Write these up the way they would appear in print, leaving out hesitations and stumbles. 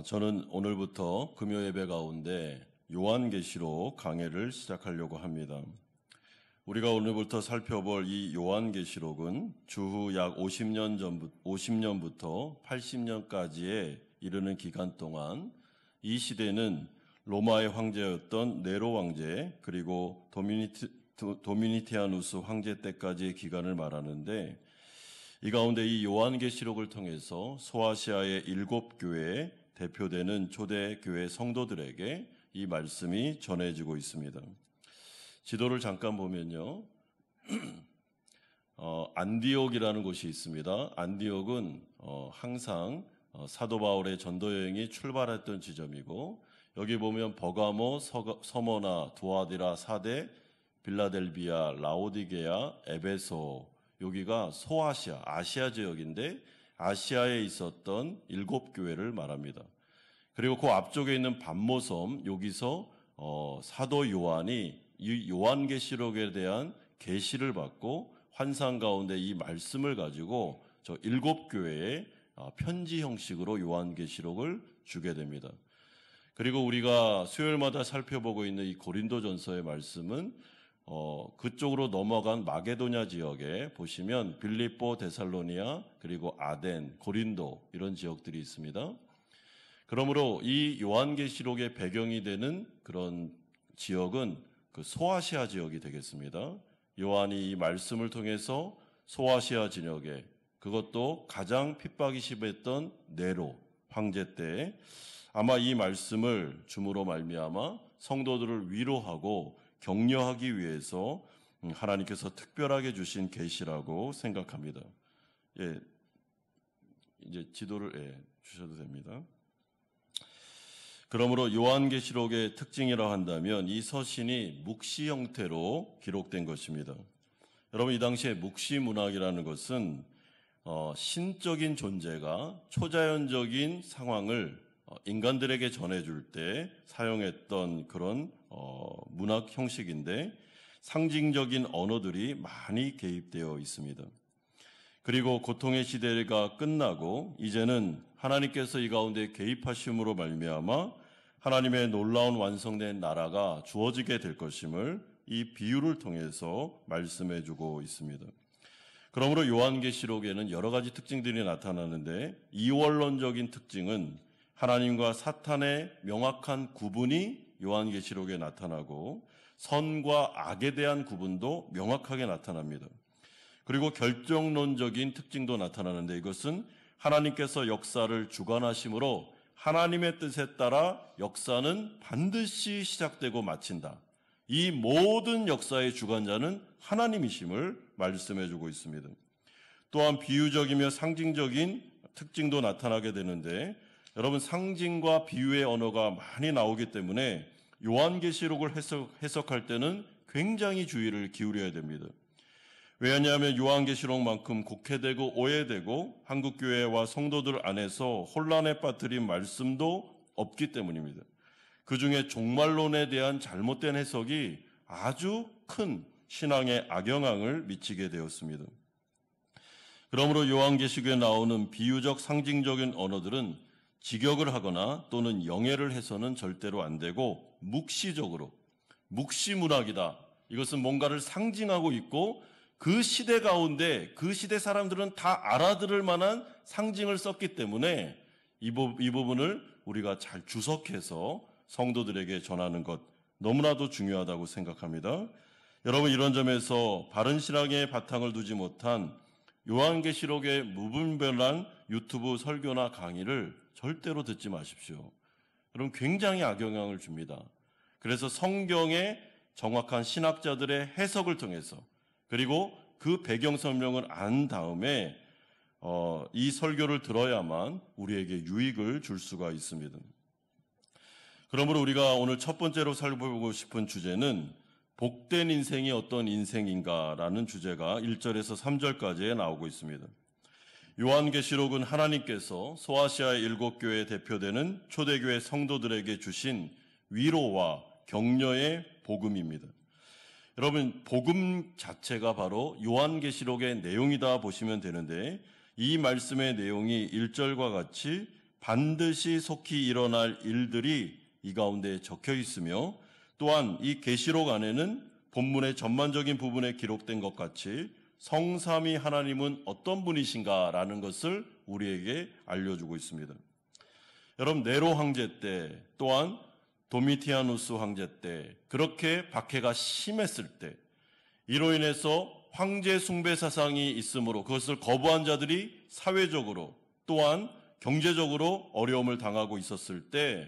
저는 오늘부터 금요 예배 가운데 요한계시록 강해를 시작하려고 합니다. 우리가 오늘부터 살펴볼 이 요한계시록은 주후 약 50년부터 80년까지에 이르는 기간 동안 이 시대는 로마의 황제였던 네로 왕제 그리고 도미니티아누스 황제 때까지의 기간을 말하는데, 이 가운데 이 요한계시록을 통해서 소아시아의 7교회에 대표되는 초대교회 성도들에게 이 말씀이 전해지고 있습니다. 지도를 잠깐 보면요, 안디옥이라는 곳이 있습니다. 안디옥은 항상 사도 바울의 전도 여행이 출발했던 지점이고, 여기 보면 버가모, 서머나, 두아디라, 사데, 빌라델비아, 라오디게아, 에베소, 여기가 소아시아, 아시아 지역인데 아시아에 있었던 7교회를 말합니다. 그리고 그 앞쪽에 있는 반모섬, 여기서 사도 요한이 이 요한계시록에 대한 계시를 받고 환상 가운데 이 말씀을 가지고 저 7교회에 편지 형식으로 요한계시록을 주게 됩니다. 그리고 우리가 수요일마다 살펴보고 있는 이 고린도전서의 말씀은 그쪽으로 넘어간 마게도냐 지역에 보시면 빌립보, 데살로니아, 그리고 아덴, 고린도 이런 지역들이 있습니다. 그러므로 이 요한계시록의 배경이 되는 그런 지역은 그 소아시아 지역이 되겠습니다. 요한이 이 말씀을 통해서 소아시아 지역에, 그것도 가장 핍박이 심했던 네로 황제 때 아마 이 말씀을 줌으로 말미암아 성도들을 위로하고 격려하기 위해서 하나님께서 특별하게 주신 계시라고 생각합니다. 예, 이제 지도를 주셔도 됩니다. 그러므로 요한계시록의 특징이라 한다면 이 서신이 묵시 형태로 기록된 것입니다. 여러분, 이 당시에 묵시 문학이라는 것은 신적인 존재가 초자연적인 상황을 인간들에게 전해줄 때 사용했던 그런 문학 형식인데, 상징적인 언어들이 많이 개입되어 있습니다. 그리고 고통의 시대가 끝나고 이제는 하나님께서 이 가운데 개입하심으로 말미암아 하나님의 놀라운 완성된 나라가 주어지게 될 것임을 이 비유를 통해서 말씀해주고 있습니다. 그러므로 요한계시록에는 여러 가지 특징들이 나타나는데, 이원론적인 특징은 하나님과 사탄의 명확한 구분이 요한계시록에 나타나고, 선과 악에 대한 구분도 명확하게 나타납니다. 그리고 결정론적인 특징도 나타나는데, 이것은 하나님께서 역사를 주관하심으로 하나님의 뜻에 따라 역사는 반드시 시작되고 마친다. 이 모든 역사의 주관자는 하나님이심을 말씀해주고 있습니다. 또한 비유적이며 상징적인 특징도 나타나게 되는데, 여러분, 상징과 비유의 언어가 많이 나오기 때문에 요한계시록을 해석할 때는 굉장히 주의를 기울여야 됩니다. 왜냐하면 요한계시록만큼 곡해되고 오해되고 한국교회와 성도들 안에서 혼란에 빠뜨린 말씀도 없기 때문입니다. 그 중에 종말론에 대한 잘못된 해석이 아주 큰 신앙에 악영향을 미치게 되었습니다. 그러므로 요한계시록에 나오는 비유적 상징적인 언어들은 직역을 하거나 또는 영해를 해서는 절대로 안 되고, 묵시적으로, 묵시문학이다. 이것은 뭔가를 상징하고 있고, 그 시대 가운데 그 시대 사람들은 다 알아들을 만한 상징을 썼기 때문에 이 부분을 우리가 잘 주석해서 성도들에게 전하는 것 너무나도 중요하다고 생각합니다. 여러분, 이런 점에서 바른 신앙의 바탕을 두지 못한 요한계시록의 무분별한 유튜브 설교나 강의를 절대로 듣지 마십시오. 여러분, 굉장히 악영향을 줍니다. 그래서 성경의 정확한 신학자들의 해석을 통해서, 그리고 그 배경 설명을 안 다음에 이 설교를 들어야만 우리에게 유익을 줄 수가 있습니다. 그러므로 우리가 오늘 첫 번째로 살펴보고 싶은 주제는 복된 인생이 어떤 인생인가라는 주제가 1절에서 3절까지에 나오고 있습니다. 요한계시록은 하나님께서 소아시아의 7교회에 대표되는 초대교회 성도들에게 주신 위로와 격려의 복음입니다. 여러분, 복음 자체가 바로 요한계시록의 내용이다 보시면 되는데, 이 말씀의 내용이 1절과 같이 반드시 속히 일어날 일들이 이 가운데 적혀 있으며, 또한 이 계시록 안에는 본문의 전반적인 부분에 기록된 것 같이 성삼위 하나님은 어떤 분이신가라는 것을 우리에게 알려주고 있습니다. 여러분, 네로 황제 때, 또한 도미티아누스 황제 때, 그렇게 박해가 심했을 때, 이로 인해서 황제 숭배 사상이 있으므로 그것을 거부한 자들이 사회적으로 또한 경제적으로 어려움을 당하고 있었을 때,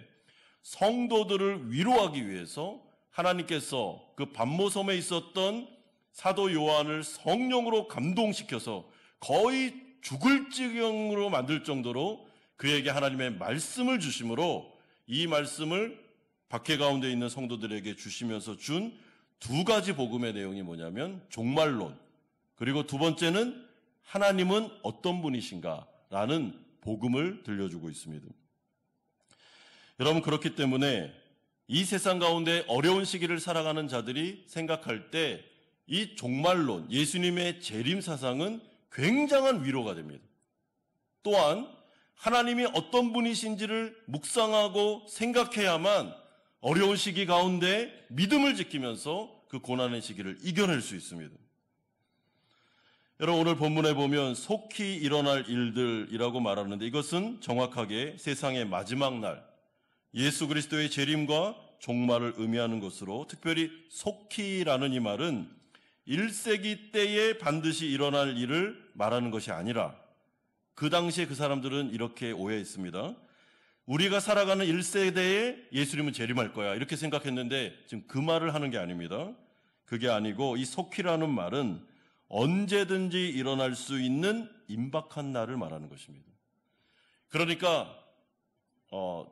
성도들을 위로하기 위해서 하나님께서 그 반모섬에 있었던 사도 요한을 성령으로 감동시켜서 거의 죽을 지경으로 만들 정도로 그에게 하나님의 말씀을 주심으로, 이 말씀을 박해 가운데 있는 성도들에게 주시면서 준 두 가지 복음의 내용이 뭐냐면 종말론, 그리고 두 번째는 하나님은 어떤 분이신가라는 복음을 들려주고 있습니다. 여러분, 그렇기 때문에 이 세상 가운데 어려운 시기를 살아가는 자들이 생각할 때 이 종말론, 예수님의 재림 사상은 굉장한 위로가 됩니다. 또한 하나님이 어떤 분이신지를 묵상하고 생각해야만 어려운 시기 가운데 믿음을 지키면서 그 고난의 시기를 이겨낼 수 있습니다. 여러분, 오늘 본문에 보면 속히 일어날 일들이라고 말하는데, 이것은 정확하게 세상의 마지막 날, 예수 그리스도의 재림과 종말을 의미하는 것으로, 특별히 속히라는 이 말은 1세기 때에 반드시 일어날 일을 말하는 것이 아니라, 그 당시에 그 사람들은 이렇게 오해했습니다. 우리가 살아가는 1세대에 예수님은 재림할 거야, 이렇게 생각했는데 지금 그 말을 하는 게 아닙니다. 그게 아니고, 이 속히라는 말은 언제든지 일어날 수 있는 임박한 날을 말하는 것입니다. 그러니까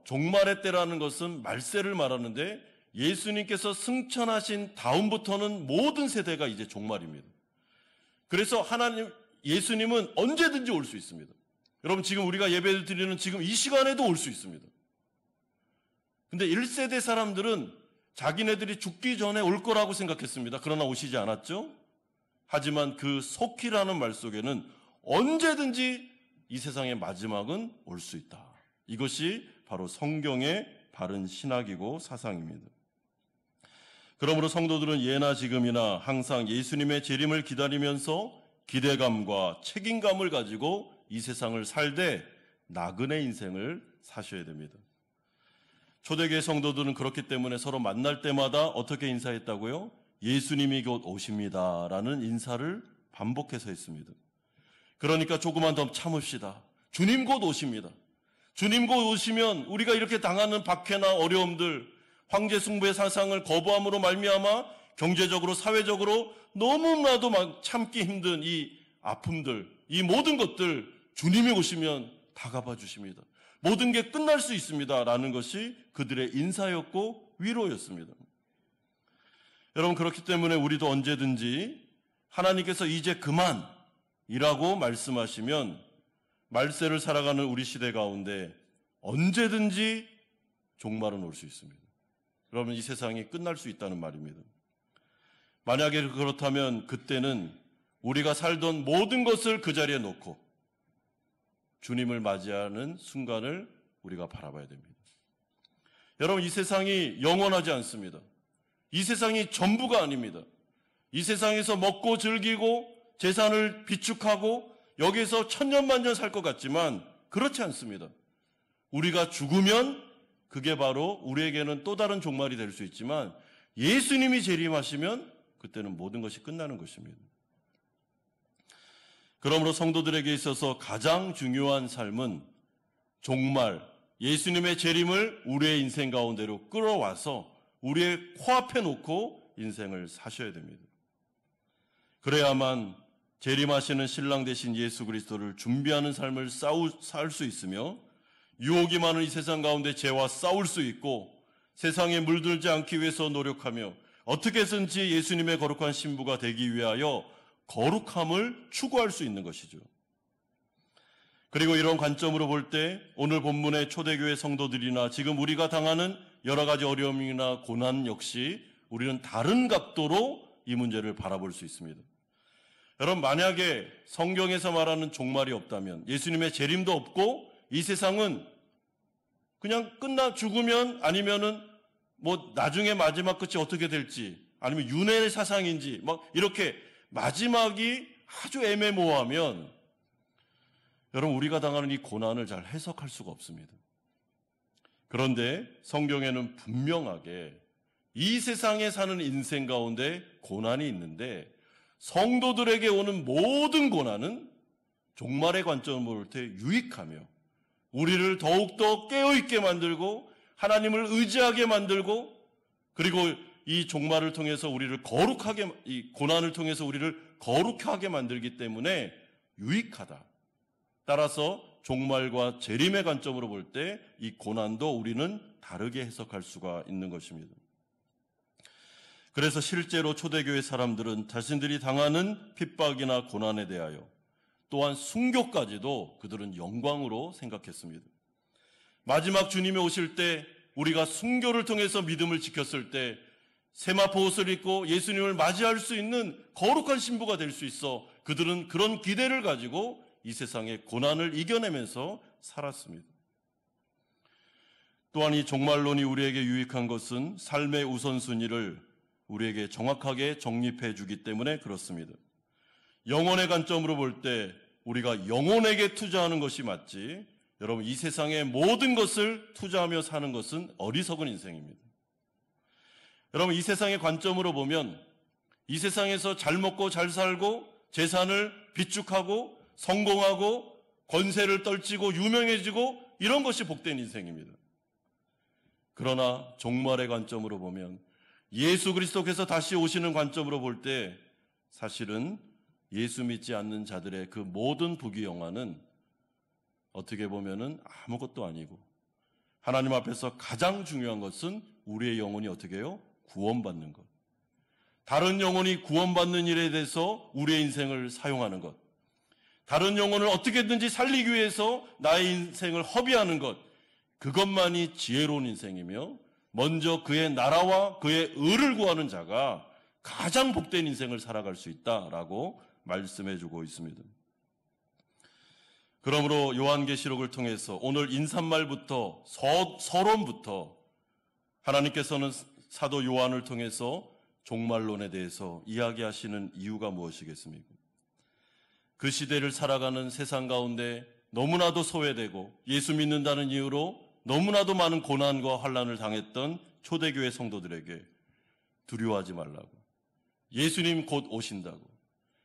종말의 때라는 것은 말세를 말하는데, 예수님께서 승천하신 다음부터는 모든 세대가 이제 종말입니다. 그래서 예수님은 언제든지 올 수 있습니다. 여러분, 지금 우리가 예배를 드리는 지금 이 시간에도 올 수 있습니다. 근데 1세대 사람들은 자기네들이 죽기 전에 올 거라고 생각했습니다. 그러나 오시지 않았죠? 하지만 그 속히라는 말 속에는 언제든지 이 세상의 마지막은 올 수 있다. 이것이 바로 성경의 바른 신학이고 사상입니다. 그러므로 성도들은 예나 지금이나 항상 예수님의 재림을 기다리면서 기대감과 책임감을 가지고 이 세상을 살되 나그네 인생을 사셔야 됩니다. 초대교회 성도들은 그렇기 때문에 서로 만날 때마다 어떻게 인사했다고요? 예수님이 곧 오십니다라는 인사를 반복해서 했습니다. 그러니까 조금만 더 참읍시다. 주님 곧 오십니다. 주님 곧 오시면 우리가 이렇게 당하는 박해나 어려움들, 황제 숭배 사상을 거부함으로 말미암아 경제적으로, 사회적으로 너무나도 막 참기 힘든 이 아픔들, 이 모든 것들 주님이 오시면 다 갚아 주십니다. 모든 게 끝날 수 있습니다라는 것이 그들의 인사였고 위로였습니다. 여러분, 그렇기 때문에 우리도 언제든지 하나님께서 이제 그만이라고 말씀하시면 말세를 살아가는 우리 시대 가운데 언제든지 종말은 올 수 있습니다. 그러면 이 세상이 끝날 수 있다는 말입니다. 만약에 그렇다면 그때는 우리가 살던 모든 것을 그 자리에 놓고 주님을 맞이하는 순간을 우리가 바라봐야 됩니다. 여러분, 이 세상이 영원하지 않습니다. 이 세상이 전부가 아닙니다. 이 세상에서 먹고 즐기고 재산을 비축하고 여기서 천년만년 살 것 같지만 그렇지 않습니다. 우리가 죽으면 그게 바로 우리에게는 또 다른 종말이 될 수 있지만, 예수님이 재림하시면 그때는 모든 것이 끝나는 것입니다. 그러므로 성도들에게 있어서 가장 중요한 삶은 종말, 예수님의 재림을 우리의 인생 가운데로 끌어와서 우리의 코앞에 놓고 인생을 사셔야 됩니다. 그래야만 재림하시는 신랑 되신 예수 그리스도를 준비하는 삶을 살 수 있으며, 유혹이 많은 이 세상 가운데 죄와 싸울 수 있고, 세상에 물들지 않기 위해서 노력하며 어떻게 해서든지 예수님의 거룩한 신부가 되기 위하여 거룩함을 추구할 수 있는 것이죠. 그리고 이런 관점으로 볼 때 오늘 본문의 초대교회 성도들이나 지금 우리가 당하는 여러 가지 어려움이나 고난 역시 우리는 다른 각도로 이 문제를 바라볼 수 있습니다. 여러분, 만약에 성경에서 말하는 종말이 없다면, 예수님의 재림도 없고 이 세상은 그냥 죽으면 아니면은 뭐 나중에 마지막 끝이 어떻게 될지 아니면 윤회의 사상인지 막 이렇게 마지막이 아주 애매모호하면 여러분 우리가 당하는 이 고난을 잘 해석할 수가 없습니다. 그런데 성경에는 분명하게 이 세상에 사는 인생 가운데 고난이 있는데 성도들에게 오는 모든 고난은 종말의 관점으로 볼 때 유익하며 우리를 더욱더 깨어있게 만들고 하나님을 의지하게 만들고 그리고 이 종말을 통해서 우리를 거룩하게, 이 고난을 통해서 우리를 거룩하게 만들기 때문에 유익하다. 따라서 종말과 재림의 관점으로 볼 때 이 고난도 우리는 다르게 해석할 수가 있는 것입니다. 그래서 실제로 초대교회 사람들은 자신들이 당하는 핍박이나 고난에 대하여 또한 순교까지도 그들은 영광으로 생각했습니다. 마지막 주님이 오실 때 우리가 순교를 통해서 믿음을 지켰을 때 세마포 옷을 입고 예수님을 맞이할 수 있는 거룩한 신부가 될 수 있어 그들은 그런 기대를 가지고 이 세상의 고난을 이겨내면서 살았습니다. 또한 이 종말론이 우리에게 유익한 것은 삶의 우선순위를 우리에게 정확하게 정립해 주기 때문에 그렇습니다. 영혼의 관점으로 볼 때 우리가 영혼에게 투자하는 것이 맞지 여러분 이 세상의 모든 것을 투자하며 사는 것은 어리석은 인생입니다. 여러분 이 세상의 관점으로 보면 이 세상에서 잘 먹고 잘 살고 재산을 비축하고 성공하고 권세를 떨치고 유명해지고 이런 것이 복된 인생입니다. 그러나 종말의 관점으로 보면 예수 그리스도께서 다시 오시는 관점으로 볼 때 사실은 예수 믿지 않는 자들의 그 모든 부귀영화는 어떻게 보면은 아무것도 아니고 하나님 앞에서 가장 중요한 것은 우리의 영혼이 어떻게 해요? 구원받는 것. 다른 영혼이 구원받는 일에 대해서 우리의 인생을 사용하는 것. 다른 영혼을 어떻게든지 살리기 위해서 나의 인생을 허비하는 것. 그것만이 지혜로운 인생이며 먼저 그의 나라와 그의 의를 구하는 자가 가장 복된 인생을 살아갈 수 있다라고 말씀해주고 있습니다. 그러므로 요한계시록을 통해서 오늘 인사말부터 서론부터 하나님께서는 사도 요한을 통해서 종말론에 대해서 이야기하시는 이유가 무엇이겠습니까? 그 시대를 살아가는 세상 가운데 너무나도 소외되고 예수 믿는다는 이유로 너무나도 많은 고난과 환난을 당했던 초대교회 성도들에게 두려워하지 말라고, 예수님 곧 오신다고,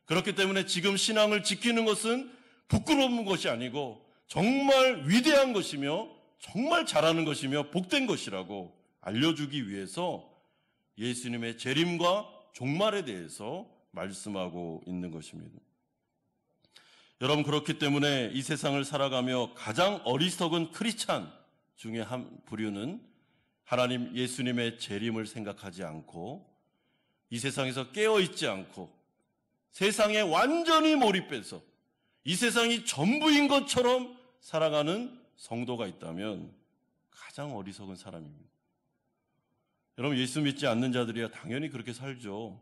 그렇기 때문에 지금 신앙을 지키는 것은 부끄러운 것이 아니고 정말 위대한 것이며 정말 잘하는 것이며 복된 것이라고 알려주기 위해서 예수님의 재림과 종말에 대해서 말씀하고 있는 것입니다. 여러분, 그렇기 때문에 이 세상을 살아가며 가장 어리석은 크리스찬 중에 한 부류는 하나님 예수님의 재림을 생각하지 않고 이 세상에서 깨어있지 않고 세상에 완전히 몰입해서 이 세상이 전부인 것처럼 살아가는 성도가 있다면 가장 어리석은 사람입니다. 여러분, 예수 믿지 않는 자들이야 당연히 그렇게 살죠.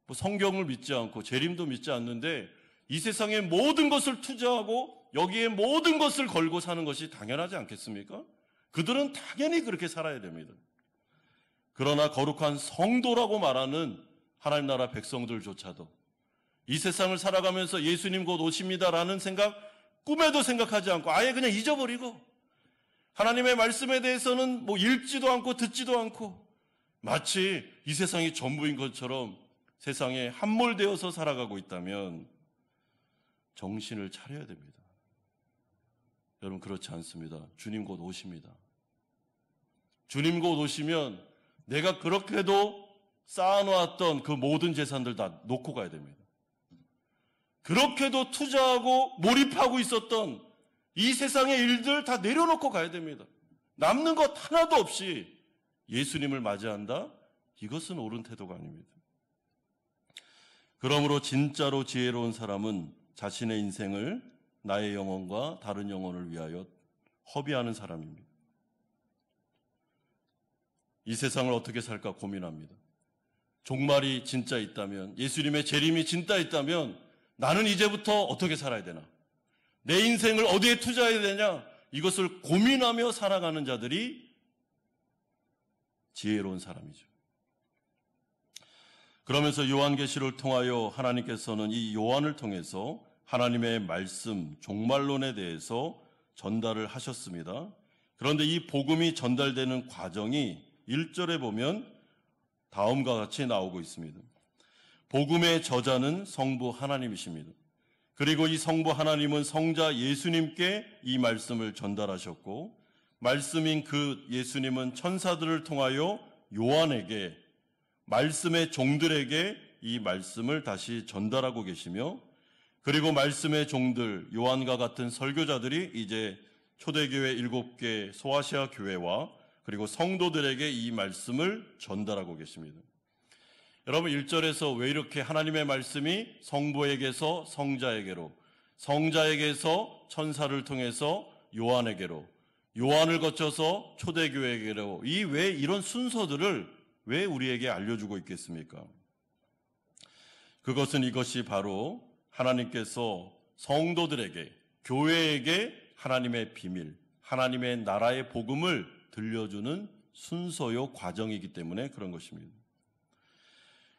뭐 성경을 믿지 않고 재림도 믿지 않는데 이 세상의 모든 것을 투자하고 여기에 모든 것을 걸고 사는 것이 당연하지 않겠습니까? 그들은 당연히 그렇게 살아야 됩니다. 그러나 거룩한 성도라고 말하는 하나님 나라 백성들조차도 이 세상을 살아가면서 예수님 곧 오십니다라는 생각 꿈에도 생각하지 않고 아예 그냥 잊어버리고 하나님의 말씀에 대해서는 뭐 읽지도 않고 듣지도 않고 마치 이 세상이 전부인 것처럼 세상에 함몰되어서 살아가고 있다면 정신을 차려야 됩니다. 여러분, 그렇지 않습니다. 주님 곧 오십니다. 주님 곧 오시면 내가 그렇게도 쌓아놓았던 그 모든 재산들 다 놓고 가야 됩니다. 그렇게도 투자하고 몰입하고 있었던 이 세상의 일들 다 내려놓고 가야 됩니다. 남는 것 하나도 없이 예수님을 맞이한다? 이것은 옳은 태도가 아닙니다. 그러므로 진짜로 지혜로운 사람은 자신의 인생을 나의 영혼과 다른 영혼을 위하여 허비하는 사람입니다. 이 세상을 어떻게 살까 고민합니다. 종말이 진짜 있다면, 예수님의 재림이 진짜 있다면 나는 이제부터 어떻게 살아야 되나? 내 인생을 어디에 투자해야 되냐? 이것을 고민하며 살아가는 자들이 지혜로운 사람이죠. 그러면서 요한계시를 통하여 하나님께서는 이 요한을 통해서 하나님의 말씀, 종말론에 대해서 전달을 하셨습니다. 그런데 이 복음이 전달되는 과정이 1절에 보면 다음과 같이 나오고 있습니다. 복음의 저자는 성부 하나님이십니다. 그리고 이 성부 하나님은 성자 예수님께 이 말씀을 전달하셨고, 말씀인 그 예수님은 천사들을 통하여 요한에게, 말씀의 종들에게 이 말씀을 다시 전달하고 계시며, 그리고 말씀의 종들, 요한과 같은 설교자들이 이제 초대교회 7개 소아시아 교회와 그리고 성도들에게 이 말씀을 전달하고 계십니다. 여러분, 1절에서 왜 이렇게 하나님의 말씀이 성부에게서 성자에게로, 성자에게서 천사를 통해서 요한에게로, 요한을 거쳐서 초대교회에게로, 왜 이런 순서들을 왜 우리에게 알려주고 있겠습니까? 그것은 이것이 바로 하나님께서 성도들에게, 교회에게 하나님의 비밀, 하나님의 나라의 복음을 들려주는 순서요 과정이기 때문에 그런 것입니다.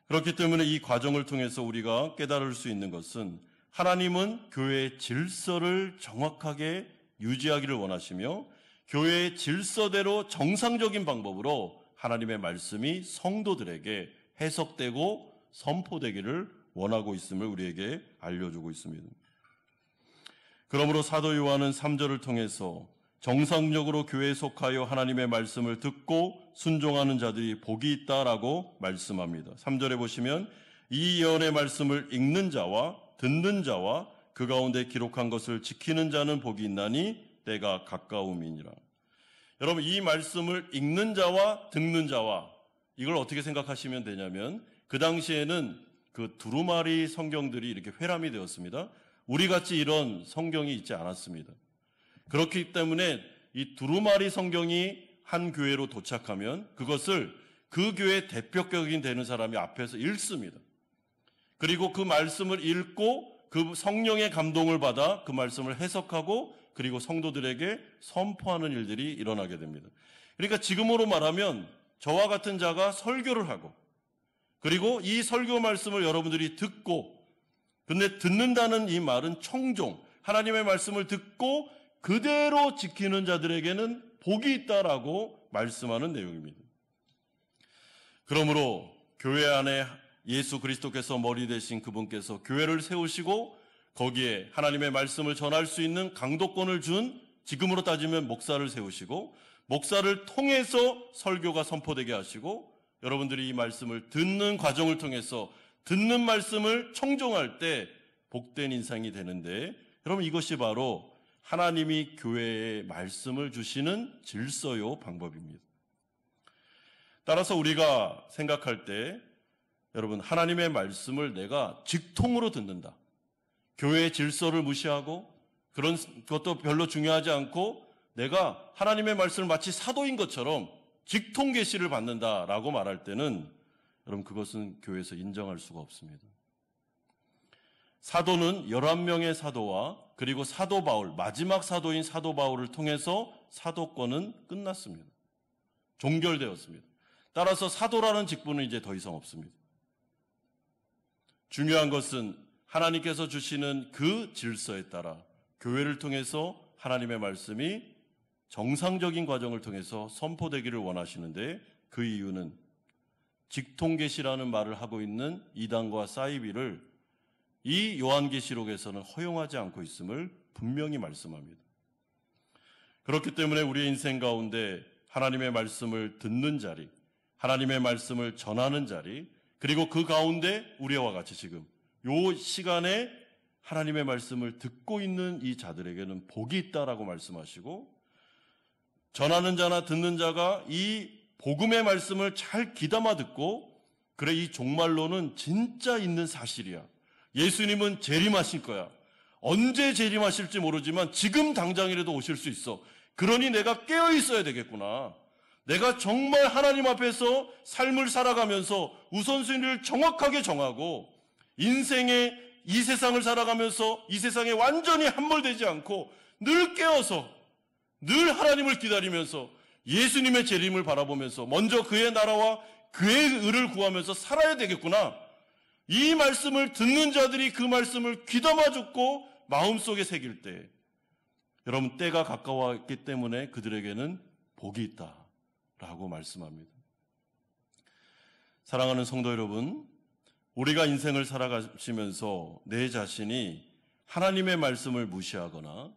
그렇기 때문에 이 과정을 통해서 우리가 깨달을 수 있는 것은 하나님은 교회의 질서를 정확하게 유지하기를 원하시며, 교회의 질서대로 정상적인 방법으로 하나님의 말씀이 성도들에게 해석되고 선포되기를 원하고 있음을 우리에게 알려주고 있습니다. 그러므로 사도 요한은 3절을 통해서 정상적으로 교회에 속하여 하나님의 말씀을 듣고 순종하는 자들이 복이 있다라고 말씀합니다. 3절에 보시면 이 예언의 말씀을 읽는 자와 듣는 자와 그 가운데 기록한 것을 지키는 자는 복이 있나니 때가 가까움이니라. 여러분, 이 말씀을 읽는 자와 듣는 자와, 이걸 어떻게 생각하시면 되냐면, 그 당시에는 그 두루마리 성경들이 이렇게 회람이 되었습니다. 우리같이 이런 성경이 있지 않았습니다. 그렇기 때문에 이 두루마리 성경이 한 교회로 도착하면 그것을 그 교회의 대표격인 되는 사람이 앞에서 읽습니다. 그리고 그 말씀을 읽고 그 성령의 감동을 받아 그 말씀을 해석하고 그리고 성도들에게 선포하는 일들이 일어나게 됩니다. 그러니까 지금으로 말하면 저와 같은 자가 설교를 하고, 그리고 이 설교 말씀을 여러분들이 듣고, 근데 듣는다는 이 말은 청종, 하나님의 말씀을 듣고 그대로 지키는 자들에게는 복이 있다라고 말씀하는 내용입니다. 그러므로 교회 안에 예수 그리스도께서 머리 되신 그분께서 교회를 세우시고 거기에 하나님의 말씀을 전할 수 있는 강도권을 준, 지금으로 따지면 목사를 세우시고, 목사를 통해서 설교가 선포되게 하시고, 여러분들이 이 말씀을 듣는 과정을 통해서 듣는 말씀을 청종할 때 복된 인상이 되는데, 여러분, 이것이 바로 하나님이 교회에 말씀을 주시는 질서요 방법입니다. 따라서 우리가 생각할 때, 여러분, 하나님의 말씀을 내가 직통으로 듣는다, 교회의 질서를 무시하고 그런 것도 별로 중요하지 않고 내가 하나님의 말씀을 마치 사도인 것처럼 직통 계시를 받는다라고 말할 때는, 여러분, 그것은 교회에서 인정할 수가 없습니다. 사도는 11명의 사도와 그리고 사도 바울, 마지막 사도인 사도 바울을 통해서 사도권은 끝났습니다. 종결되었습니다. 따라서 사도라는 직분은 이제 더 이상 없습니다. 중요한 것은 하나님께서 주시는 그 질서에 따라 교회를 통해서 하나님의 말씀이 정상적인 과정을 통해서 선포되기를 원하시는데, 그 이유는 직통계시라는 말을 하고 있는 이단과 사이비를 이 요한계시록에서는 허용하지 않고 있음을 분명히 말씀합니다. 그렇기 때문에 우리의 인생 가운데 하나님의 말씀을 듣는 자리, 하나님의 말씀을 전하는 자리, 그리고 그 가운데 우리와 같이 지금 이 시간에 하나님의 말씀을 듣고 있는 이 자들에게는 복이 있다라고 말씀하시고, 전하는 자나 듣는 자가 이 복음의 말씀을 잘 귀담아 듣고, 그래, 이 종말론은 진짜 있는 사실이야, 예수님은 재림하실 거야, 언제 재림하실지 모르지만 지금 당장이라도 오실 수 있어, 그러니 내가 깨어 있어야 되겠구나, 내가 정말 하나님 앞에서 삶을 살아가면서 우선순위를 정확하게 정하고 인생의 이 세상을 살아가면서 이 세상에 완전히 함몰되지 않고 늘 깨어서 늘 하나님을 기다리면서 예수님의 재림을 바라보면서 먼저 그의 나라와 그의 의를 구하면서 살아야 되겠구나. 이 말씀을 듣는 자들이 그 말씀을 귀담아 듣고 마음속에 새길 때, 여러분, 때가 가까웠기 때문에 그들에게는 복이 있다라고 말씀합니다. 사랑하는 성도 여러분, 우리가 인생을 살아가시면서 내 자신이 하나님의 말씀을 무시하거나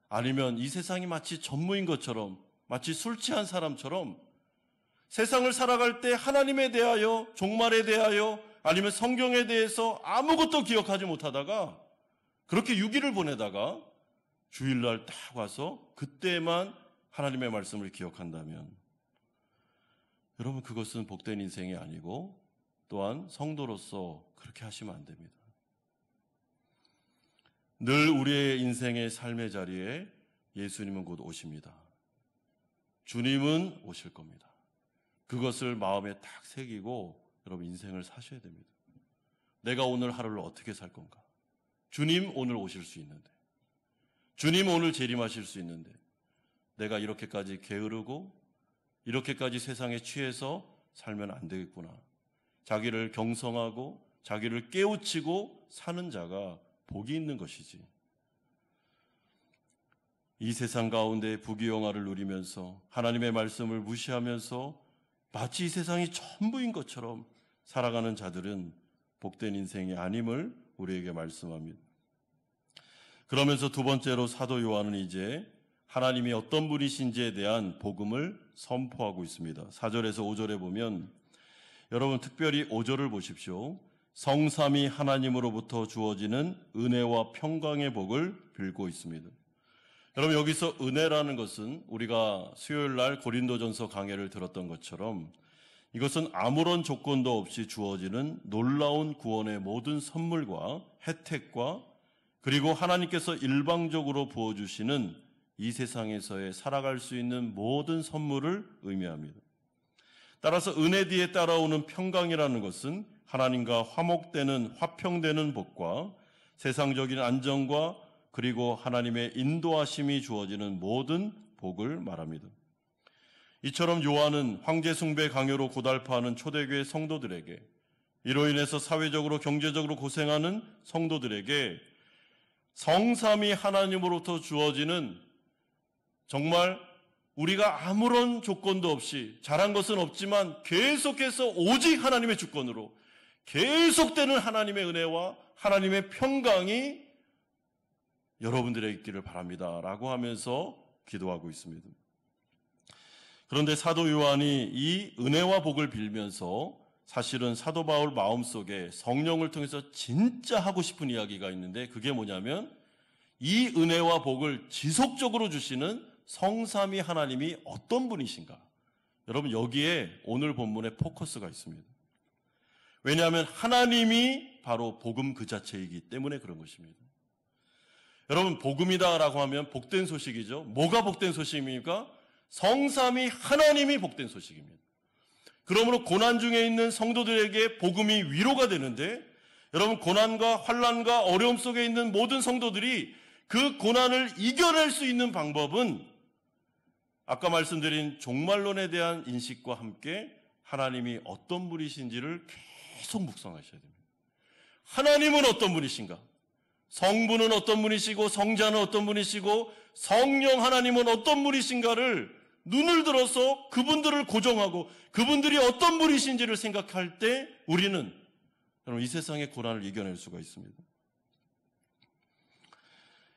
아니면 이 세상이 마치 전무인 것처럼, 마치 술 취한 사람처럼 세상을 살아갈 때 하나님에 대하여, 종말에 대하여, 아니면 성경에 대해서 아무것도 기억하지 못하다가 그렇게 유기를 보내다가 주일날 딱 와서 그때만 하나님의 말씀을 기억한다면, 여러분, 그것은 복된 인생이 아니고 또한 성도로서 그렇게 하시면 안 됩니다. 늘 우리의 인생의 삶의 자리에 예수님은 곧 오십니다. 주님은 오실 겁니다. 그것을 마음에 딱 새기고 여러분 인생을 사셔야 됩니다. 내가 오늘 하루를 어떻게 살 건가? 주님 오늘 오실 수 있는데, 주님 오늘 재림하실 수 있는데 내가 이렇게까지 게으르고 이렇게까지 세상에 취해서 살면 안 되겠구나. 자기를 경성하고 자기를 깨우치고 사는 자가 복이 있는 것이지. 이 세상 가운데 부귀영화를 누리면서 하나님의 말씀을 무시하면서 마치 이 세상이 전부인 것처럼 살아가는 자들은 복된 인생이 아님을 우리에게 말씀합니다. 그러면서 두 번째로 사도 요한은 이제 하나님이 어떤 분이신지에 대한 복음을 선포하고 있습니다. 4절에서 5절에 보면, 여러분 특별히 5절을 보십시오. 성삼위 하나님으로부터 주어지는 은혜와 평강의 복을 빌고 있습니다. 여러분, 여기서 은혜라는 것은 우리가 수요일 날 고린도전서 강해를 들었던 것처럼 이것은 아무런 조건도 없이 주어지는 놀라운 구원의 모든 선물과 혜택과, 그리고 하나님께서 일방적으로 부어주시는 이 세상에서의 살아갈 수 있는 모든 선물을 의미합니다. 따라서 은혜 뒤에 따라오는 평강이라는 것은 하나님과 화목되는, 화평되는 복과 세상적인 안정과 그리고 하나님의 인도하심이 주어지는 모든 복을 말합니다. 이처럼 요한은 황제 숭배 강요로 고달파하는 초대교회 성도들에게, 이로 인해서 사회적으로 경제적으로 고생하는 성도들에게 성삼위 하나님으로부터 주어지는, 정말 우리가 아무런 조건도 없이 잘한 것은 없지만 계속해서 오직 하나님의 주권으로 계속되는 하나님의 은혜와 하나님의 평강이 여러분들에게 있기를 바랍니다 라고 하면서 기도하고 있습니다. 그런데 사도 요한이 이 은혜와 복을 빌면서 사실은 사도 바울 마음속에 성령을 통해서 진짜 하고 싶은 이야기가 있는데, 그게 뭐냐면 이 은혜와 복을 지속적으로 주시는 성삼위 하나님이 어떤 분이신가? 여러분, 여기에 오늘 본문의 포커스가 있습니다. 왜냐하면 하나님이 바로 복음 그 자체이기 때문에 그런 것입니다. 여러분, 복음이다라고 하면 복된 소식이죠. 뭐가 복된 소식입니까? 성삼위 하나님이 복된 소식입니다. 그러므로 고난 중에 있는 성도들에게 복음이 위로가 되는데, 여러분, 고난과 환난과 어려움 속에 있는 모든 성도들이 그 고난을 이겨낼 수 있는 방법은 아까 말씀드린 종말론에 대한 인식과 함께 하나님이 어떤 분이신지를 계속 묵상하셔야 됩니다. 하나님은 어떤 분이신가? 성부는 어떤 분이시고 성자는 어떤 분이시고 성령 하나님은 어떤 분이신가를 눈을 들어서 그분들을 고정하고 그분들이 어떤 분이신지를 생각할 때 우리는 여러분 이 세상의 고난을 이겨낼 수가 있습니다.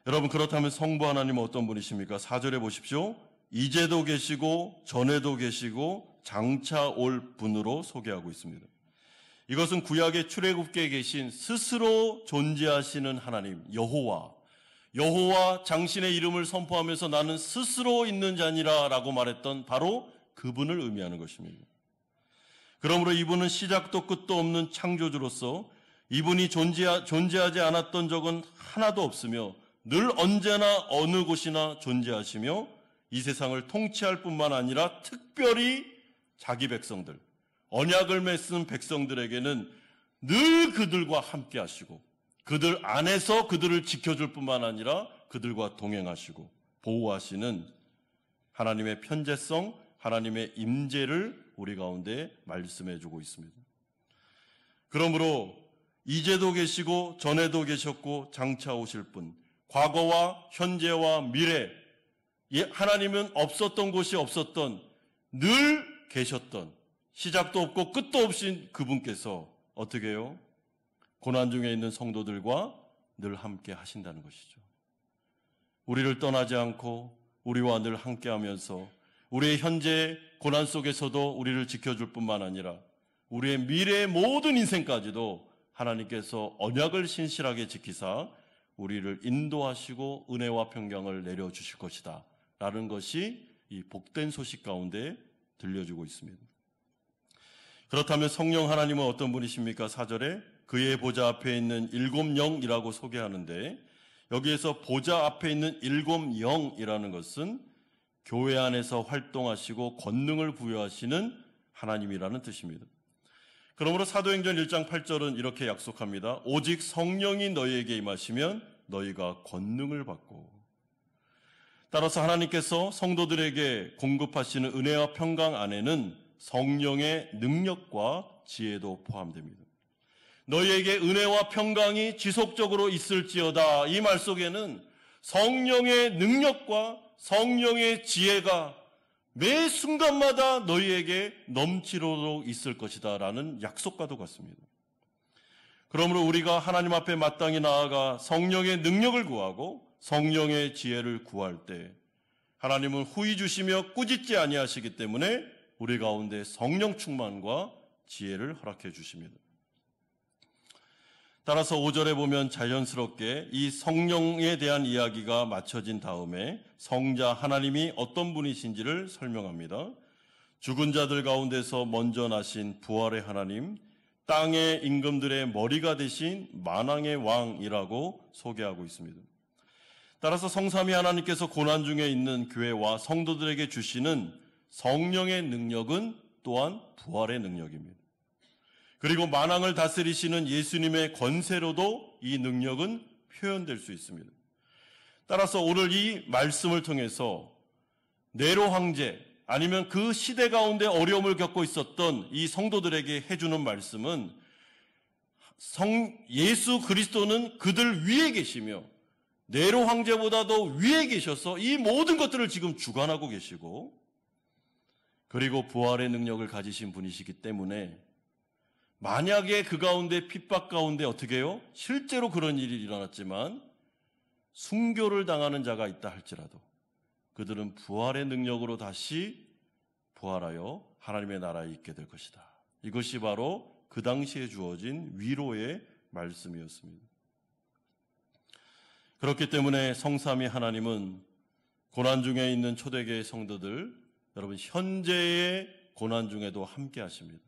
여러분, 그렇다면 성부 하나님은 어떤 분이십니까? 4절에 보십시오. 이제도 계시고 전에도 계시고 장차 올 분으로 소개하고 있습니다. 이것은 구약의 출애굽기에 계신 스스로 존재하시는 하나님 여호와 장신의 이름을 선포하면서 나는 스스로 있는 자니라 라고 말했던 바로 그분을 의미하는 것입니다. 그러므로 이분은 시작도 끝도 없는 창조주로서 이분이 존재하지 않았던 적은 하나도 없으며 늘 언제나 어느 곳이나 존재하시며 이 세상을 통치할 뿐만 아니라 특별히 자기 백성들, 언약을 맺은 백성들에게는 늘 그들과 함께 하시고 그들 안에서 그들을 지켜줄 뿐만 아니라 그들과 동행하시고 보호하시는 하나님의 편재성, 하나님의 임재를 우리 가운데 말씀해 주고 있습니다. 그러므로 이제도 계시고 전에도 계셨고 장차 오실 분, 과거와 현재와 미래, 하나님은 없었던 곳이 없었던, 늘 계셨던, 시작도 없고 끝도 없인 그분께서 어떻게 해요? 고난 중에 있는 성도들과 늘 함께 하신다는 것이죠. 우리를 떠나지 않고 우리와 늘 함께 하면서 우리의 현재 고난 속에서도 우리를 지켜줄 뿐만 아니라 우리의 미래의 모든 인생까지도 하나님께서 언약을 신실하게 지키사 우리를 인도하시고 은혜와 평강을 내려주실 것이다 라는 것이 이 복된 소식 가운데 들려주고 있습니다. 그렇다면 성령 하나님은 어떤 분이십니까? 4절에 그의 보좌 앞에 있는 일곱 영이라고 소개하는데, 여기에서 보좌 앞에 있는 일곱 영이라는 것은 교회 안에서 활동하시고 권능을 부여하시는 하나님이라는 뜻입니다. 그러므로 사도행전 1장 8절은 이렇게 약속합니다. 오직 성령이 너희에게 임하시면 너희가 권능을 받고. 따라서 하나님께서 성도들에게 공급하시는 은혜와 평강 안에는 성령의 능력과 지혜도 포함됩니다. 너희에게 은혜와 평강이 지속적으로 있을지어다. 이 말 속에는 성령의 능력과 성령의 지혜가 매 순간마다 너희에게 넘치도록 있을 것이다 라는 약속과도 같습니다. 그러므로 우리가 하나님 앞에 마땅히 나아가 성령의 능력을 구하고 성령의 지혜를 구할 때 하나님은 후히 주시며 꾸짖지 아니하시기 때문에 우리 가운데 성령 충만과 지혜를 허락해 주십니다. 따라서 5절에 보면 자연스럽게 이 성령에 대한 이야기가 맞춰진 다음에 성자 하나님이 어떤 분이신지를 설명합니다. 죽은 자들 가운데서 먼저 나신 부활의 하나님, 땅의 임금들의 머리가 되신 만왕의 왕이라고 소개하고 있습니다. 따라서 성삼위 하나님께서 고난 중에 있는 교회와 성도들에게 주시는 성령의 능력은 또한 부활의 능력입니다. 그리고 만왕을 다스리시는 예수님의 권세로도 이 능력은 표현될 수 있습니다. 따라서 오늘 이 말씀을 통해서 네로 황제 아니면 그 시대 가운데 어려움을 겪고 있었던 이 성도들에게 해주는 말씀은 예수 그리스도는 그들 위에 계시며 네로 황제보다도 위에 계셔서 이 모든 것들을 지금 주관하고 계시고, 그리고 부활의 능력을 가지신 분이시기 때문에 만약에 그 가운데 핍박 가운데 어떻게 해요? 실제로 그런 일이 일어났지만 순교를 당하는 자가 있다 할지라도 그들은 부활의 능력으로 다시 부활하여 하나님의 나라에 있게 될 것이다. 이것이 바로 그 당시에 주어진 위로의 말씀이었습니다. 그렇기 때문에 성삼위 하나님은 고난 중에 있는 초대교회 성도들, 여러분 현재의 고난 중에도 함께 하십니다.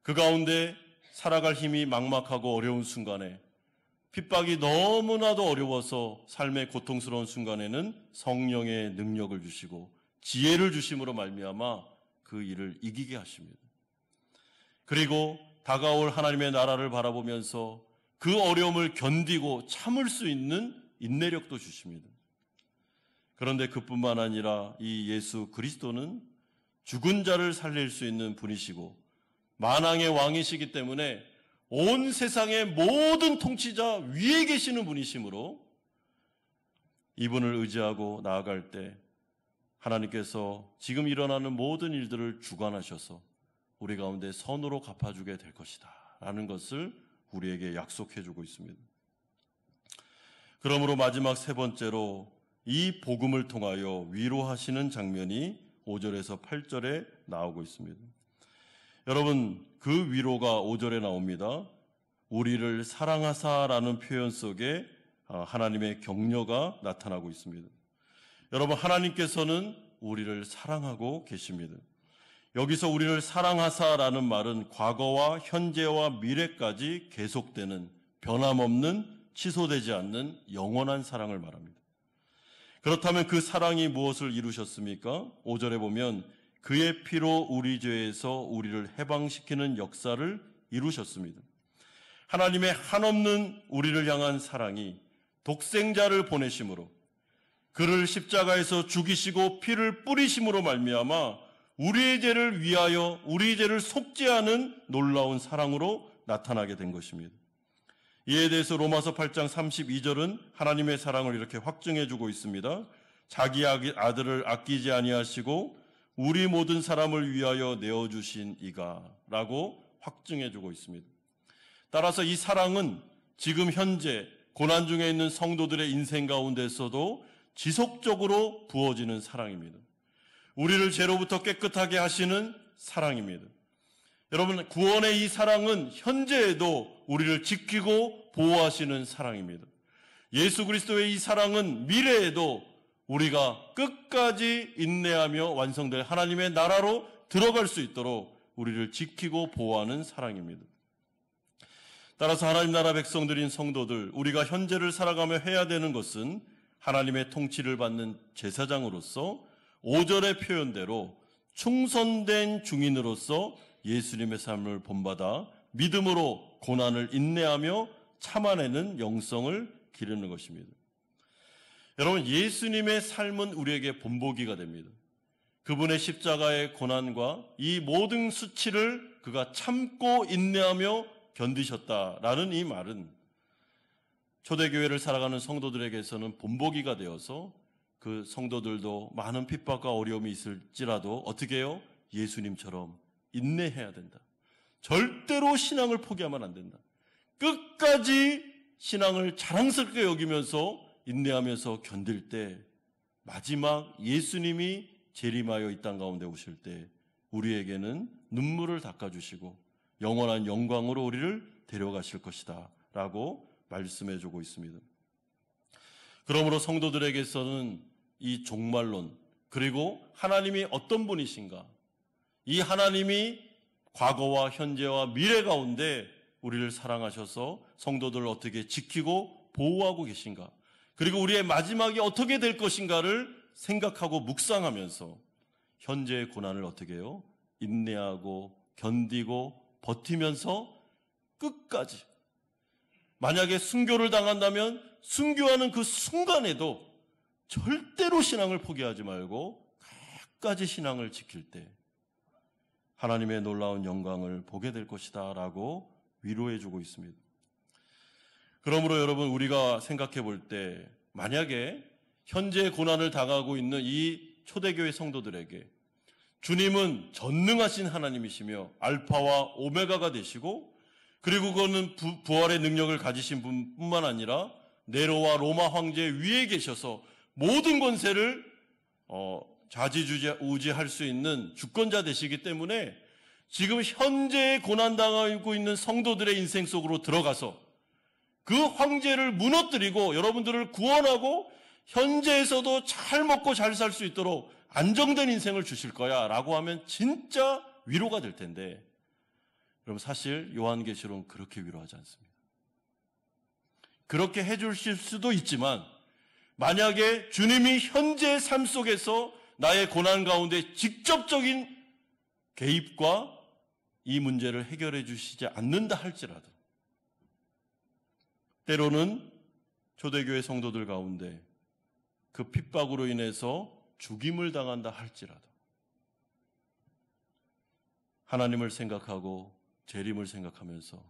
그 가운데 살아갈 힘이 막막하고 어려운 순간에, 핍박이 너무나도 어려워서 삶의 고통스러운 순간에는 성령의 능력을 주시고 지혜를 주심으로 말미암아 그 일을 이기게 하십니다. 그리고 다가올 하나님의 나라를 바라보면서 그 어려움을 견디고 참을 수 있는 인내력도 주십니다. 그런데 그뿐만 아니라 이 예수 그리스도는 죽은 자를 살릴 수 있는 분이시고 만왕의 왕이시기 때문에 온 세상의 모든 통치자 위에 계시는 분이시므로 이분을 의지하고 나아갈 때 하나님께서 지금 일어나는 모든 일들을 주관하셔서 우리 가운데 선으로 갚아주게 될 것이다 라는 것을 우리에게 약속해 주고 있습니다. 그러므로 마지막 세 번째로 이 복음을 통하여 위로하시는 장면이 5절에서 8절에 나오고 있습니다. 여러분, 그 위로가 5절에 나옵니다. 우리를 사랑하사라는 표현 속에 하나님의 격려가 나타나고 있습니다. 여러분, 하나님께서는 우리를 사랑하고 계십니다. 여기서 우리를 사랑하사라는 말은 과거와 현재와 미래까지 계속되는 변함없는 취소되지 않는 영원한 사랑을 말합니다. 그렇다면 그 사랑이 무엇을 이루셨습니까? 5절에 보면 그의 피로 우리 죄에서 우리를 해방시키는 역사를 이루셨습니다. 하나님의 한없는 우리를 향한 사랑이 독생자를 보내심으로 그를 십자가에서 죽이시고 피를 뿌리심으로 말미암아 우리의 죄를 위하여 우리의 죄를 속죄하는 놀라운 사랑으로 나타나게 된 것입니다. 이에 대해서 로마서 8장 32절은 하나님의 사랑을 이렇게 확증해 주고 있습니다. 자기 아들을 아끼지 아니하시고 우리 모든 사람을 위하여 내어주신 이가 라고 확증해 주고 있습니다. 따라서 이 사랑은 지금 현재 고난 중에 있는 성도들의 인생 가운데서도 지속적으로 부어지는 사랑입니다. 우리를 죄로부터 깨끗하게 하시는 사랑입니다. 여러분, 구원의 이 사랑은 현재에도 우리를 지키고 보호하시는 사랑입니다. 예수 그리스도의 이 사랑은 미래에도 우리가 끝까지 인내하며 완성될 하나님의 나라로 들어갈 수 있도록 우리를 지키고 보호하는 사랑입니다. 따라서 하나님 나라 백성들인 성도들, 우리가 현재를 살아가며 해야 되는 것은 하나님의 통치를 받는 제사장으로서 5절의 표현대로 충성된 중인으로서 예수님의 삶을 본받아 믿음으로 고난을 인내하며 참아내는 영성을 기르는 것입니다. 여러분, 예수님의 삶은 우리에게 본보기가 됩니다. 그분의 십자가의 고난과 이 모든 수치를 그가 참고 인내하며 견디셨다라는 이 말은 초대교회를 살아가는 성도들에게서는 본보기가 되어서 그 성도들도 많은 핍박과 어려움이 있을지라도 어떻게 해요? 예수님처럼 인내해야 된다. 절대로 신앙을 포기하면 안 된다. 끝까지 신앙을 자랑스럽게 여기면서 인내하면서 견딜 때 마지막 예수님이 재림하여 이 땅 가운데 오실 때 우리에게는 눈물을 닦아주시고 영원한 영광으로 우리를 데려가실 것이다 라고 말씀해 주고 있습니다. 그러므로 성도들에게서는 이 종말론, 그리고 하나님이 어떤 분이신가, 이 하나님이 과거와 현재와 미래 가운데 우리를 사랑하셔서 성도들을 어떻게 지키고 보호하고 계신가, 그리고 우리의 마지막이 어떻게 될 것인가를 생각하고 묵상하면서 현재의 고난을 어떻게 해요? 인내하고 견디고 버티면서 끝까지, 만약에 순교를 당한다면 순교하는 그 순간에도 절대로 신앙을 포기하지 말고 끝까지 신앙을 지킬 때 하나님의 놀라운 영광을 보게 될 것이다 라고 위로해 주고 있습니다. 그러므로 여러분, 우리가 생각해 볼 때 만약에 현재 고난을 당하고 있는 이 초대교회 성도들에게 주님은 전능하신 하나님이시며 알파와 오메가가 되시고, 그리고 그거는 부활의 능력을 가지신 분뿐만 아니라 네로와 로마 황제 위에 계셔서 모든 권세를 좌지우지할 수 있는 주권자 되시기 때문에 지금 현재 고난당하고 있는 성도들의 인생 속으로 들어가서 그 황제를 무너뜨리고 여러분들을 구원하고 현재에서도 잘 먹고 잘 살 수 있도록 안정된 인생을 주실 거야 라고 하면 진짜 위로가 될 텐데, 여러분, 사실 요한계시록은 그렇게 위로하지 않습니다. 그렇게 해주실 수도 있지만 만약에 주님이 현재의 삶 속에서 나의 고난 가운데 직접적인 개입과 이 문제를 해결해 주시지 않는다 할지라도, 때로는 초대교회 성도들 가운데 그 핍박으로 인해서 죽임을 당한다 할지라도 하나님을 생각하고 재림을 생각하면서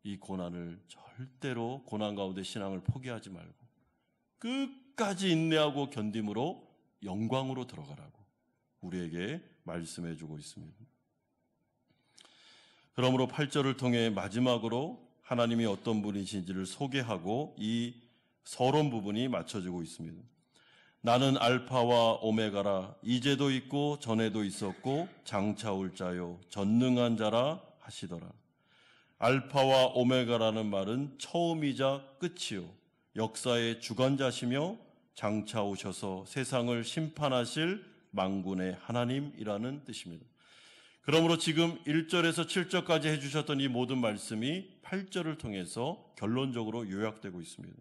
이 고난을 절대로 고난 가운데 신앙을 포기하지 말고 끝까지 인내하고 견딤으로 영광으로 들어가라고 우리에게 말씀해 주고 있습니다. 그러므로 8절을 통해 마지막으로 하나님이 어떤 분이신지를 소개하고 이 서론 부분이 맞춰지고 있습니다. 나는 알파와 오메가라, 이제도 있고 전에도 있었고 장차 올 자요 전능한 자라 하시더라. 알파와 오메가라는 말은 처음이자 끝이요 역사의 주관자시며 장차 오셔서 세상을 심판하실 만군의 하나님이라는 뜻입니다. 그러므로 지금 1절에서 7절까지 해주셨던 이 모든 말씀이 8절을 통해서 결론적으로 요약되고 있습니다.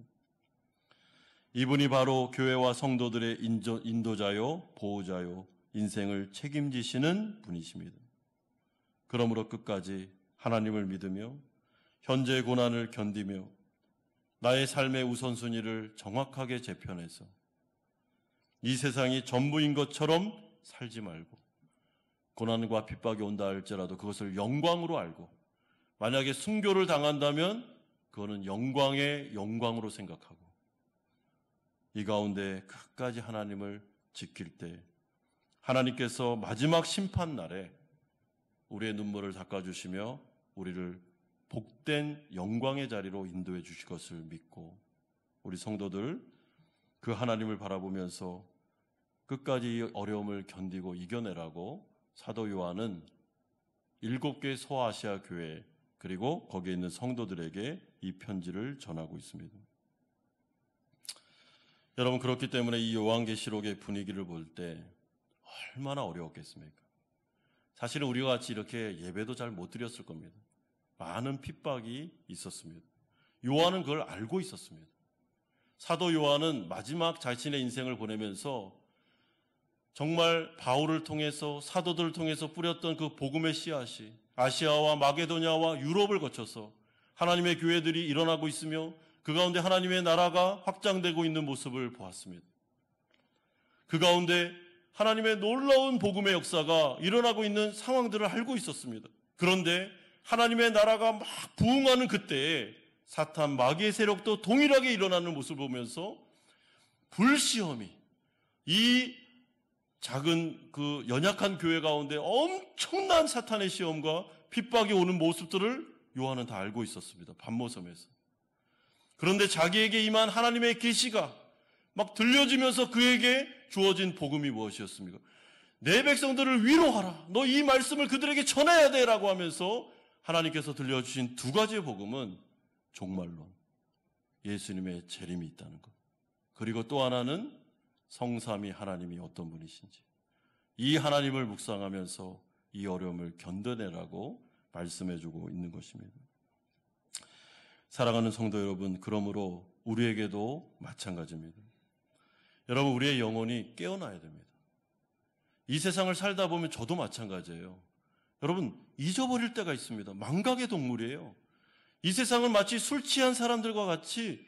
이분이 바로 교회와 성도들의 인도자요, 보호자요, 인생을 책임지시는 분이십니다. 그러므로 끝까지 하나님을 믿으며 현재의 고난을 견디며 나의 삶의 우선순위를 정확하게 재편해서 이 세상이 전부인 것처럼 살지 말고 고난과 핍박이 온다 할지라도 그것을 영광으로 알고 만약에 순교를 당한다면 그거는 영광의 영광으로 생각하고 이 가운데 끝까지 하나님을 지킬 때 하나님께서 마지막 심판날에 우리의 눈물을 닦아주시며 우리를 복된 영광의 자리로 인도해 주실 것을 믿고 우리 성도들 그 하나님을 바라보면서 끝까지 이 어려움을 견디고 이겨내라고 사도 요한은 7개 소아시아 교회 그리고 거기에 있는 성도들에게 이 편지를 전하고 있습니다. 여러분 그렇기 때문에 이 요한계시록의 분위기를 볼 때 얼마나 어려웠겠습니까? 사실은 우리와 같이 이렇게 예배도 잘 못 드렸을 겁니다. 많은 핍박이 있었습니다. 요한은 그걸 알고 있었습니다. 사도 요한은 마지막 자신의 인생을 보내면서 정말 바울을 통해서 사도들을 통해서 뿌렸던 그 복음의 씨앗이 아시아와 마게도냐와 유럽을 거쳐서 하나님의 교회들이 일어나고 있으며 그 가운데 하나님의 나라가 확장되고 있는 모습을 보았습니다. 그 가운데 하나님의 놀라운 복음의 역사가 일어나고 있는 상황들을 알고 있었습니다. 그런데 하나님의 나라가 막 부흥하는 그때에 사탄 마귀의 세력도 동일하게 일어나는 모습을 보면서 불시험이 이 작은 그 연약한 교회 가운데 엄청난 사탄의 시험과 핍박이 오는 모습들을 요한은 다 알고 있었습니다. 반모섬에서. 그런데 자기에게 임한 하나님의 계시가 막 들려지면서 그에게 주어진 복음이 무엇이었습니까? 내 백성들을 위로하라. 너 이 말씀을 그들에게 전해야 돼 라고 하면서 하나님께서 들려주신 두 가지의 복음은 종말론, 예수님의 재림이 있다는 것. 그리고 또 하나는 성삼위 하나님이 어떤 분이신지 이 하나님을 묵상하면서 이 어려움을 견뎌내라고 말씀해주고 있는 것입니다. 사랑하는 성도 여러분, 그러므로 우리에게도 마찬가지입니다. 여러분 우리의 영혼이 깨어나야 됩니다. 이 세상을 살다 보면 저도 마찬가지예요. 여러분 잊어버릴 때가 있습니다. 망각의 동물이에요. 이 세상은 마치 술 취한 사람들과 같이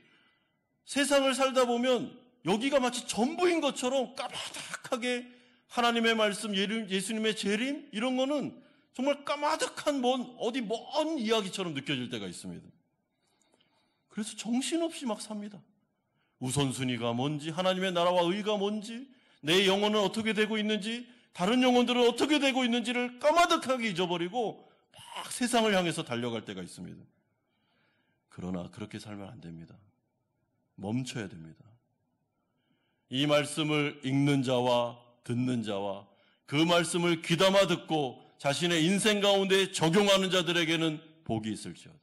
세상을 살다 보면 여기가 마치 전부인 것처럼 까마득하게 하나님의 말씀, 예수님의 재림 이런 거는 정말 까마득한 어디 먼 이야기처럼 느껴질 때가 있습니다. 그래서 정신없이 막 삽니다. 우선순위가 뭔지, 하나님의 나라와 의가 뭔지, 내 영혼은 어떻게 되고 있는지, 다른 영혼들은 어떻게 되고 있는지를 까마득하게 잊어버리고 막 세상을 향해서 달려갈 때가 있습니다. 그러나 그렇게 살면 안 됩니다. 멈춰야 됩니다. 이 말씀을 읽는 자와 듣는 자와 그 말씀을 귀담아 듣고 자신의 인생 가운데 적용하는 자들에게는 복이 있을지어다.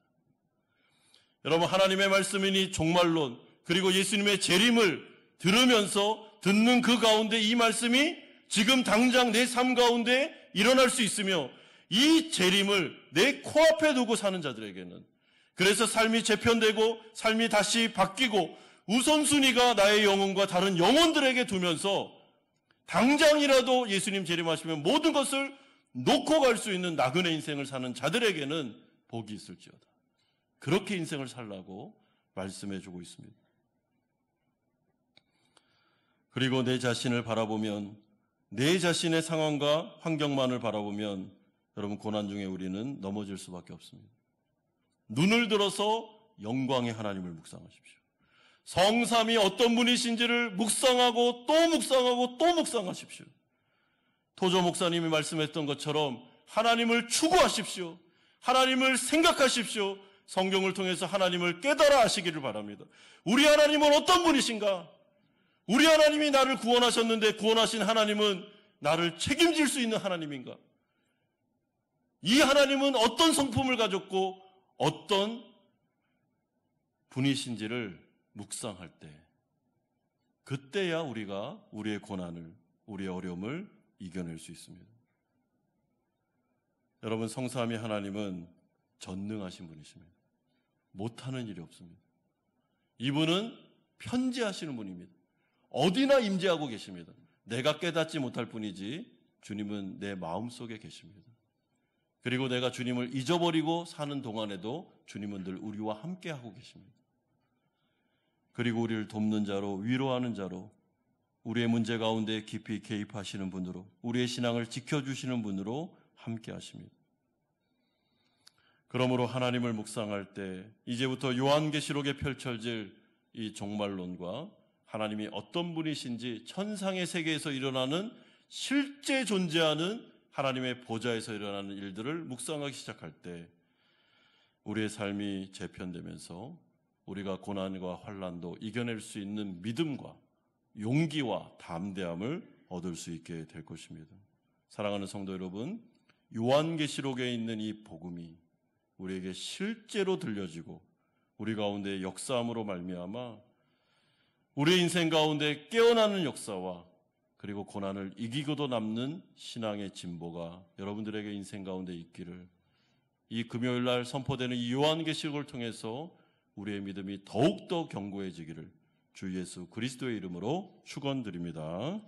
여러분 하나님의 말씀이니 종말론 그리고 예수님의 재림을 들으면서 듣는 그 가운데 이 말씀이 지금 당장 내 삶 가운데 일어날 수 있으며 이 재림을 내 코앞에 두고 사는 자들에게는 그래서 삶이 재편되고 삶이 다시 바뀌고 우선순위가 나의 영혼과 다른 영혼들에게 두면서 당장이라도 예수님 재림하시면 모든 것을 놓고 갈 수 있는 나그네 인생을 사는 자들에게는 복이 있을지어다. 그렇게 인생을 살라고 말씀해주고 있습니다. 그리고 내 자신을 바라보면 내 자신의 상황과 환경만을 바라보면 여러분 고난 중에 우리는 넘어질 수밖에 없습니다. 눈을 들어서 영광의 하나님을 묵상하십시오. 성삼이 어떤 분이신지를 묵상하고 또 묵상하고 또 묵상하십시오. 토조 목사님이 말씀했던 것처럼 하나님을 추구하십시오. 하나님을 생각하십시오. 성경을 통해서 하나님을 깨달아 아시기를 바랍니다. 우리 하나님은 어떤 분이신가? 우리 하나님이 나를 구원하셨는데 구원하신 하나님은 나를 책임질 수 있는 하나님인가? 이 하나님은 어떤 성품을 가졌고 어떤 분이신지를 묵상할 때 그때야 우리가 우리의 고난을 우리의 어려움을 이겨낼 수 있습니다. 여러분 성삼위 하나님은 전능하신 분이십니다. 못하는 일이 없습니다. 이분은 편지하시는 분입니다. 어디나 임재하고 계십니다. 내가 깨닫지 못할 뿐이지 주님은 내 마음속에 계십니다. 그리고 내가 주님을 잊어버리고 사는 동안에도 주님은 늘 우리와 함께하고 계십니다. 그리고 우리를 돕는 자로 위로하는 자로 우리의 문제 가운데 깊이 개입하시는 분으로, 우리의 신앙을 지켜주시는 분으로 함께 하십니다. 그러므로 하나님을 묵상할 때 이제부터 요한계시록에 펼쳐질 이 종말론과 하나님이 어떤 분이신지 천상의 세계에서 일어나는 실제 존재하는 하나님의 보좌에서 일어나는 일들을 묵상하기 시작할 때 우리의 삶이 재편되면서 우리가 고난과 환난도 이겨낼 수 있는 믿음과 용기와 담대함을 얻을 수 있게 될 것입니다. 사랑하는 성도 여러분, 요한계시록에 있는 이 복음이 우리에게 실제로 들려지고 우리 가운데 역사함으로 말미암아 우리의 인생 가운데 깨어나는 역사와 그리고 고난을 이기고도 남는 신앙의 진보가 여러분들에게 인생 가운데 있기를, 이 금요일 날 선포되는 이 요한계시록을 통해서 우리의 믿음이 더욱더 견고해지기를 주 예수 그리스도의 이름으로 축원드립니다.